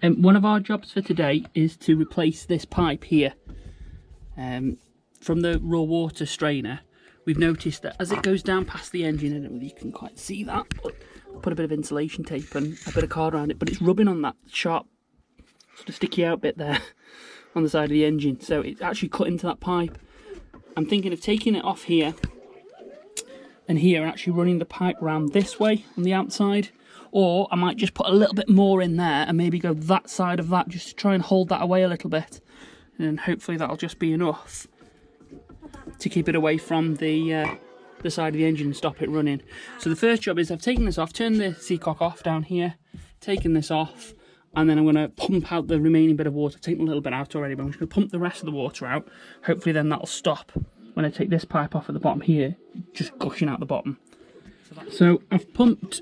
One of our jobs for today is to replace this pipe here. From the raw water strainer, we've noticed that as it goes down past the engine, I don't know if you can quite see that, but I put a bit of insulation tape and a bit of card around it, but it's rubbing on that sharp, sort of sticky out bit there on the side of the engine, so it's actually cut into that pipe. I'm thinking of taking it off here and here and actually running the pipe around this way on the outside, or I might just put a little bit more in there and maybe go that side of that just to try and hold that away a little bit, and hopefully that'll just be enough to keep it away from the side of the engine and stop it running. So the first job is I've taken this off, turned the seacock off down here, taken this off, and then I'm going to pump out the remaining bit of water. I've taken a little bit out already, but I'm just going to pump the rest of the water out. Hopefully then that'll stop when I take this pipe off at the bottom here, just gushing out the bottom. So I've pumped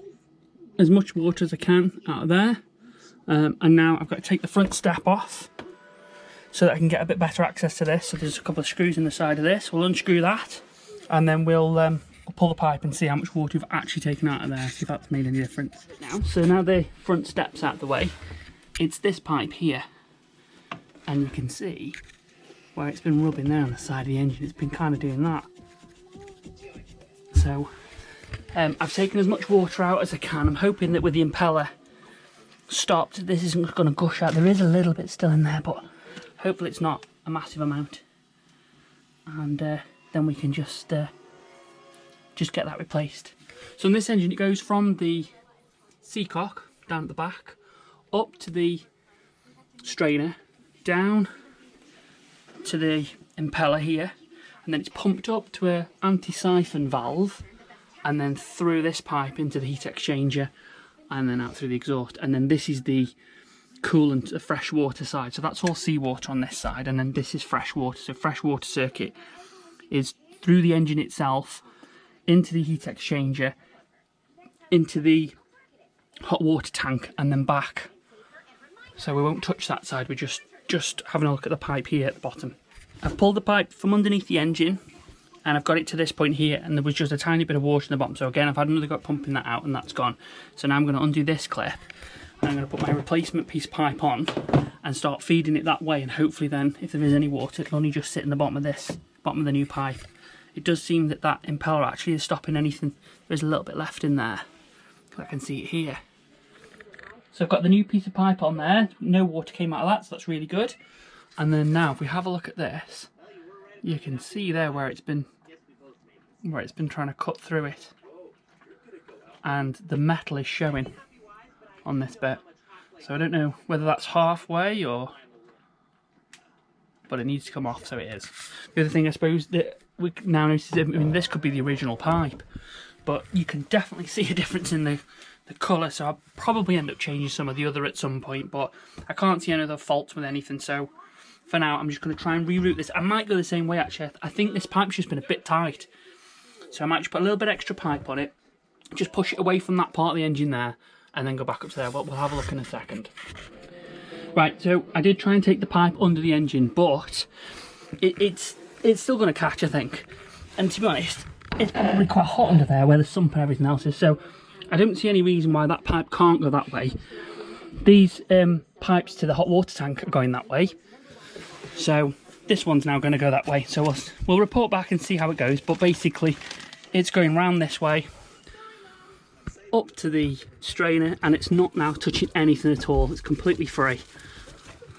as much water as I can out of there, and now I've got to take the front step off so that I can get a bit better access to this. So there's a couple of screws in the side of this. We'll unscrew that, and then we'll pull the pipe and see how much water we've actually taken out of there, see if that's made any difference. Now the front step's out of the way, it's this pipe here, and you can see where it's been rubbing there on the side of the engine. It's been kind of doing that. So I've taken as much water out as I can. I'm hoping that with the impeller stopped, this isn't going to gush out. There is a little bit still in there, but hopefully it's not a massive amount. And then we can just get that replaced. So in this engine, it goes from the seacock down at the back up to the strainer, down to the impeller here, and then it's pumped up to an anti-siphon valve, and then through this pipe into the heat exchanger, and then out through the exhaust. And then this is the coolant, the fresh water side. So that's all seawater on this side, and then this is fresh water. So fresh water circuit is through the engine itself, into the heat exchanger, into the hot water tank, and then back. So we won't touch that side, we're just having a look at the pipe here at the bottom. I've pulled the pipe from underneath the engine, and I've got it to this point here, and there was just a tiny bit of water in the bottom. So again, I've had another go at pumping that out, and that's gone. So now I'm going to undo this clip, and I'm going to put my replacement piece of pipe on and start feeding it that way, and hopefully then, if there is any water, it'll only just sit in the bottom of the new pipe. It does seem that that impeller actually is stopping anything. There's a little bit left in there. I can see it here. So I've got the new piece of pipe on there. No water came out of that, so that's really good. And then now, if we have a look at this, you can see there where it's been trying to cut through it, and the metal is showing on this bit. So I don't know whether that's halfway or, but it needs to come off, so it is. The other thing I suppose that we now notice is, I mean, this could be the original pipe, but you can definitely see a difference in the colour, so I'll probably end up changing some of the other at some point, but I can't see any other faults with anything. So for now, I'm just going to try and reroute this. I might go the same way actually. I think this pipe's just been a bit tight, so I might just put a little bit extra pipe on it, just push it away from that part of the engine there, and then go back up to there. But we'll have a look in a second. Right, so I did try and take the pipe under the engine, but it's still going to catch, I think. And to be honest, it's probably quite hot under there where the sump and everything else is, so I don't see any reason why that pipe can't go that way. These pipes to the hot water tank are going that way, so this one's now going to go that way. So we'll report back and see how it goes, but basically it's going round this way up to the strainer, and it's not now touching anything at all. It's completely free.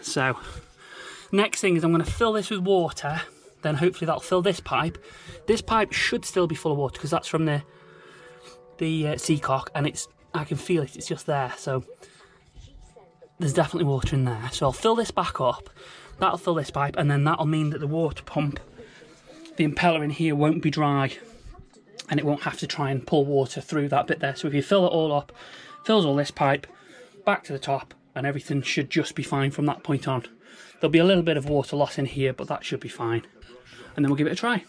So next thing is I'm going to fill this with water, then hopefully that'll fill this pipe. This pipe should still be full of water because that's from the seacock, and I can feel it, it's just there, so there's definitely water in there. So I'll fill this back up, that'll fill this pipe, and then that'll mean that the water pump, the impeller in here, won't be dry, and it won't have to try and pull water through that bit there. So if you fill it all up, fills all this pipe back to the top, and everything should just be fine from that point on. There'll be a little bit of water loss in here, but that should be fine, and then we'll give it a try.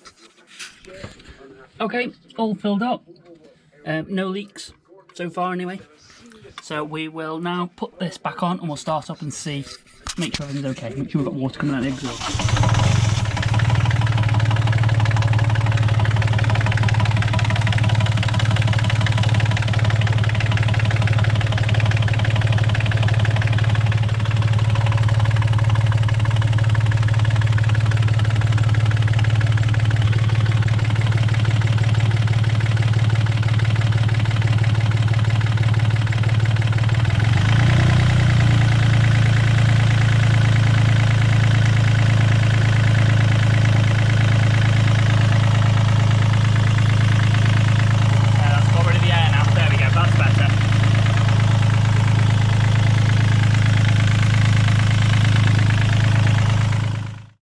Okay, all filled up. No leaks so far anyway, so we will now put this back on and we'll start up and see, make sure everything's okay, make sure we've got water coming out of the exhaust.